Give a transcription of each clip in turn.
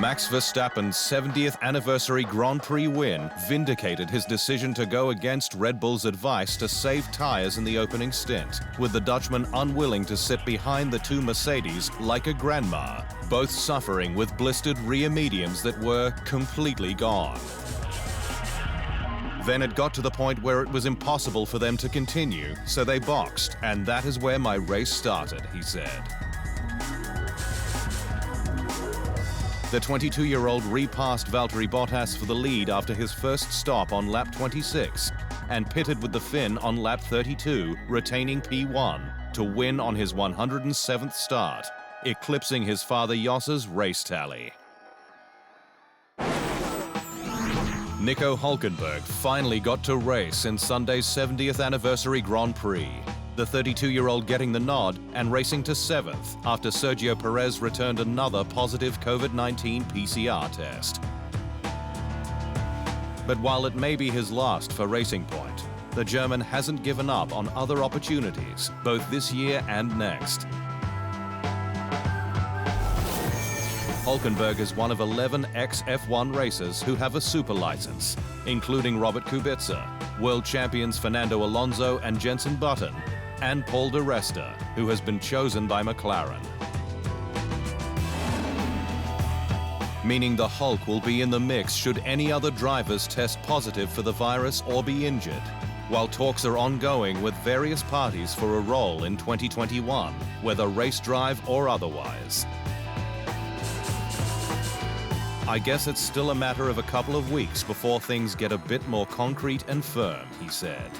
Max Verstappen's 70th anniversary Grand Prix win vindicated his decision to go against Red Bull's advice to save tyres in the opening stint, with the Dutchman unwilling to sit behind the two Mercedes like a grandma, both suffering with blistered rear mediums that were completely gone. Then it got to the point where it was impossible for them to continue, so they boxed, and that is where my race started, he said. The 22-year-old repassed Valtteri Bottas for the lead after his first stop on lap 26 and pitted with the Finn on lap 32, retaining P1 to win on his 107th start, eclipsing his father Jos's race tally. Nico Hülkenberg finally got to race in Sunday's 70th anniversary Grand Prix, the 32-year-old getting the nod and racing to 7th after Sergio Perez returned another positive COVID-19 PCR test. But while it may be his last for Racing Point, the German hasn't given up on other opportunities, both this year and next. Hülkenberg is one of 11 ex-F1 racers who have a super license, including Robert Kubica, world champions Fernando Alonso and Jenson Button, and Paul di Resta, who has been chosen by McLaren. Meaning the Hulk will be in the mix should any other drivers test positive for the virus or be injured, while talks are ongoing with various parties for a role in 2021, whether race drive or otherwise. I guess it's still a matter of a couple of weeks before things get a bit more concrete and firm, he said.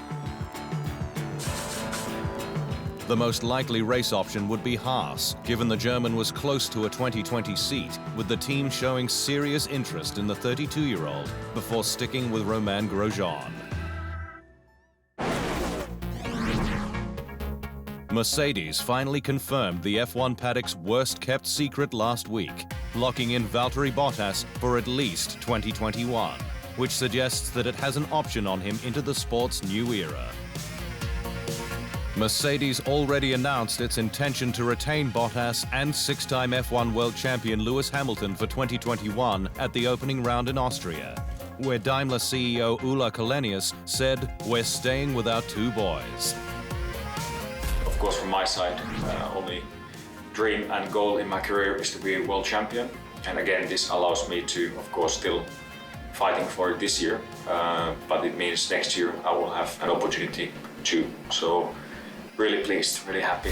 The most likely race option would be Haas, given the German was close to a 2020 seat, with the team showing serious interest in the 32-year-old before sticking with Romain Grosjean. Mercedes finally confirmed the F1 paddock's worst-kept secret last week, locking in Valtteri Bottas for at least 2021, which suggests that it has an option on him into the sport's new era. Mercedes already announced its intention to retain Bottas and six-time F1 world champion Lewis Hamilton for 2021 at the opening round in Austria, where Daimler CEO Ola Källenius said, "We're staying with our two boys." Of course, from my side, only dream and goal in my career is to be a world champion. And again, this allows me to, of course, still fighting for it this year, but it means next year I will have an opportunity too. So really pleased, really happy.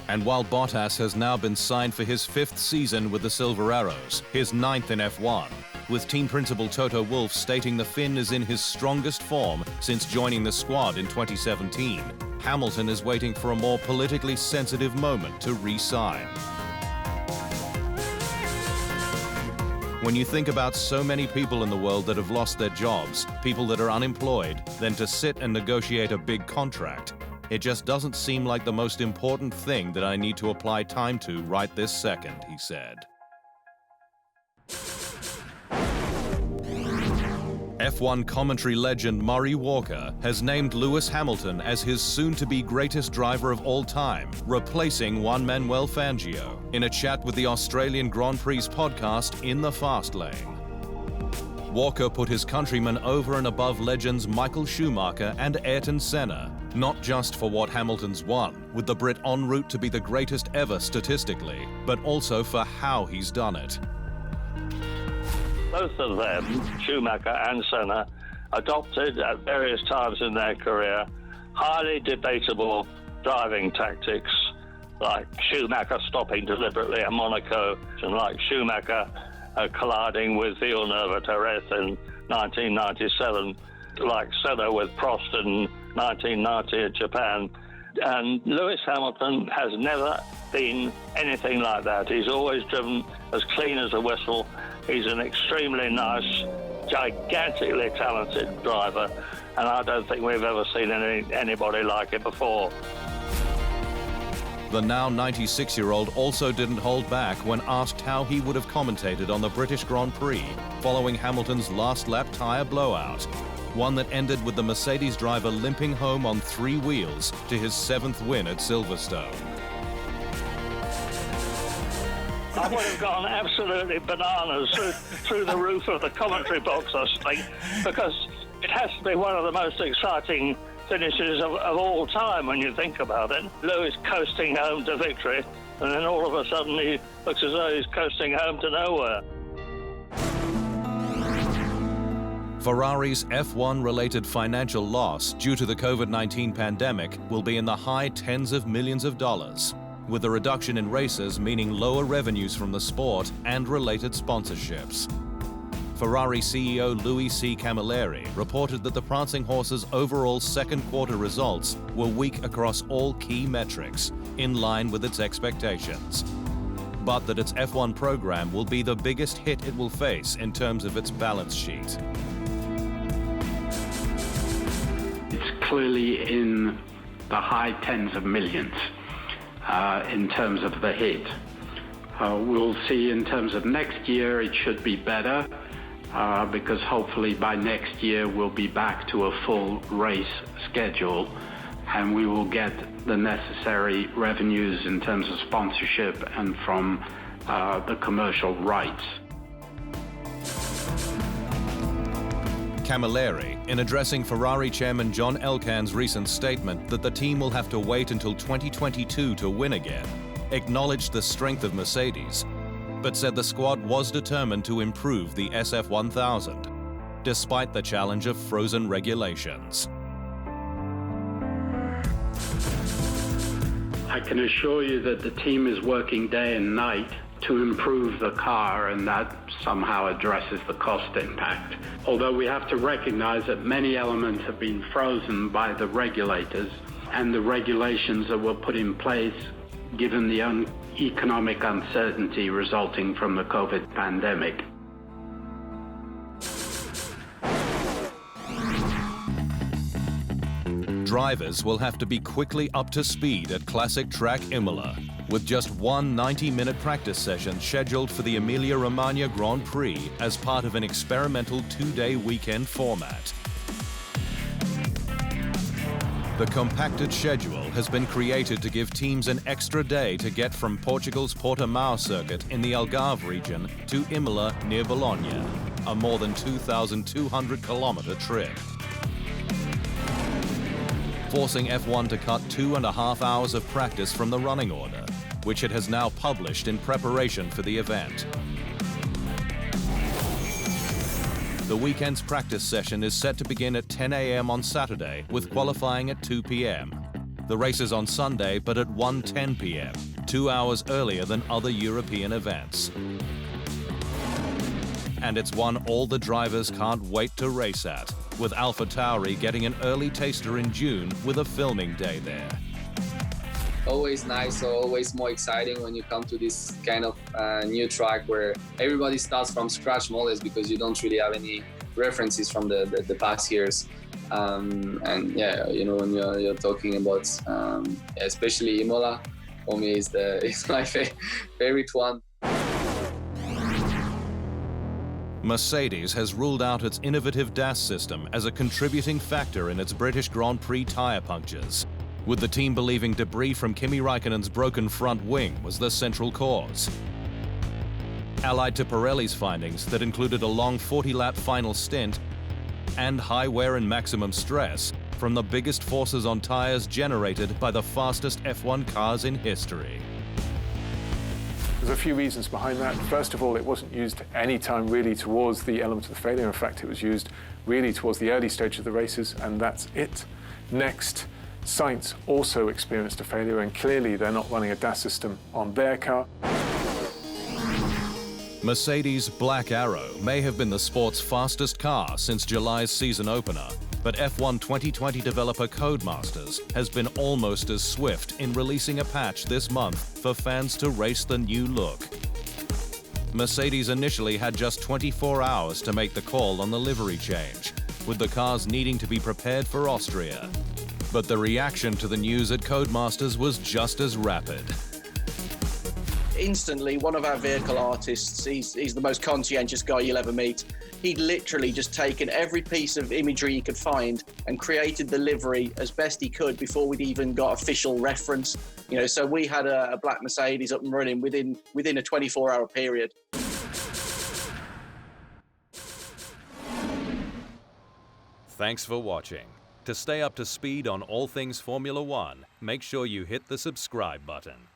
And while Bottas has now been signed for his 5th season with the Silver Arrows, his 9th in F1, with team principal Toto Wolff stating the Finn is in his strongest form since joining the squad in 2017, Hamilton is waiting for a more politically sensitive moment to re-sign. When you think about so many people in the world that have lost their jobs, people that are unemployed, then to sit and negotiate a big contract, it just doesn't seem like the most important thing that I need to apply time to right this second, he said. F1 commentary legend Murray Walker has named Lewis Hamilton as his soon-to-be greatest driver of all time, replacing Juan Manuel Fangio, in a chat with the Australian Grand Prix podcast In the Fast Lane. Walker put his countrymen over and above legends Michael Schumacher and Ayrton Senna, not just for what Hamilton's won, with the Brit en route to be the greatest ever statistically, but also for how he's done it. Both of them, Schumacher and Senna, adopted at various times in their career highly debatable driving tactics, like Schumacher stopping deliberately at Monaco, and like Schumacher colliding with Villeneuve at Jerez in 1997, like Senna with Prost in 1990 at Japan. And Lewis Hamilton has never been anything like that. He's always driven as clean as a whistle. He's an extremely nice, gigantically talented driver, and I don't think we've ever seen anybody like it before. The now 96-year-old also didn't hold back when asked how he would have commentated on the British Grand Prix following Hamilton's last lap tyre blowout, one that ended with the Mercedes driver limping home on 3 wheels to his 7th win at Silverstone. I would have gone absolutely bananas through the roof of the commentary box, I think, because it has to be one of the most exciting finishes of all time when you think about it. Lewis coasting home to victory, and then all of a sudden he looks as though he's coasting home to nowhere. Ferrari's F1-related financial loss due to the COVID-19 pandemic will be in the high tens of millions of dollars, with a reduction in races meaning lower revenues from the sport and related sponsorships. Ferrari CEO Louis C. Camilleri reported that the Prancing Horse's overall second quarter results were weak across all key metrics, in line with its expectations, but that its F1 program will be the biggest hit it will face in terms of its balance sheet. It's clearly in the high tens of millions in terms of the hit. We'll see in terms of next year, it should be better because hopefully by next year we'll be back to a full race schedule and we will get the necessary revenues in terms of sponsorship and from the commercial rights. Camilleri, in addressing Ferrari chairman John Elkann's recent statement that the team will have to wait until 2022 to win again, acknowledged the strength of Mercedes, but said the squad was determined to improve the SF1000, despite the challenge of frozen regulations. I can assure you that the team is working day and night to improve the car, and that somehow addresses the cost impact. Although we have to recognize that many elements have been frozen by the regulators and the regulations that were put in place given the economic uncertainty resulting from the COVID pandemic. Drivers will have to be quickly up to speed at classic track Imola, with just one 90-minute practice session scheduled for the Emilia-Romagna Grand Prix as part of an experimental two-day weekend format. The compacted schedule has been created to give teams an extra day to get from Portugal's Portimão circuit in the Algarve region to Imola near Bologna, a more than 2,200-kilometer trip, forcing F1 to cut 2.5 hours of practice from the running order, which it has now published in preparation for the event. The weekend's practice session is set to begin at 10 a.m. on Saturday, with qualifying at 2 p.m. The race is on Sunday, but at 1:10 p.m., 2 hours earlier than other European events. And it's one all the drivers can't wait to race at, with AlphaTauri getting an early taster in June with a filming day there. Always nice, so always more exciting when you come to this kind of new track where everybody starts from scratch more or less because you don't really have any references from the past years. And yeah, you know, when you're talking about especially Imola, for me is my favorite one. Mercedes has ruled out its innovative DAS system as a contributing factor in its British Grand Prix tyre punctures, with the team believing debris from Kimi Raikkonen's broken front wing was the central cause. Allied to Pirelli's findings that included a long 40-lap final stint and high wear and maximum stress from the biggest forces on tyres generated by the fastest F1 cars in history. There's a few reasons behind that. First of all, it wasn't used any time really towards the element of the failure. In fact, it was used really towards the early stage of the races, and that's it. Next, Sainz also experienced a failure, and clearly they're not running a DAS system on their car. Mercedes' Black Arrow may have been the sport's fastest car since July's season opener, but F1 2020 developer Codemasters has been almost as swift in releasing a patch this month for fans to race the new look. Mercedes initially had just 24 hours to make the call on the livery change, with the cars needing to be prepared for Austria. But the reaction to the news at Codemasters was just as rapid. instantly, one of our vehicle artists, he's the most conscientious guy you'll ever meet. He'd literally just taken every piece of imagery he could find and created the livery as best he could before we'd even got official reference. You know, so we had a black Mercedes up and running within a 24-hour period. Thanks for watching. To stay up to speed on all things Formula One, make sure you hit the subscribe button.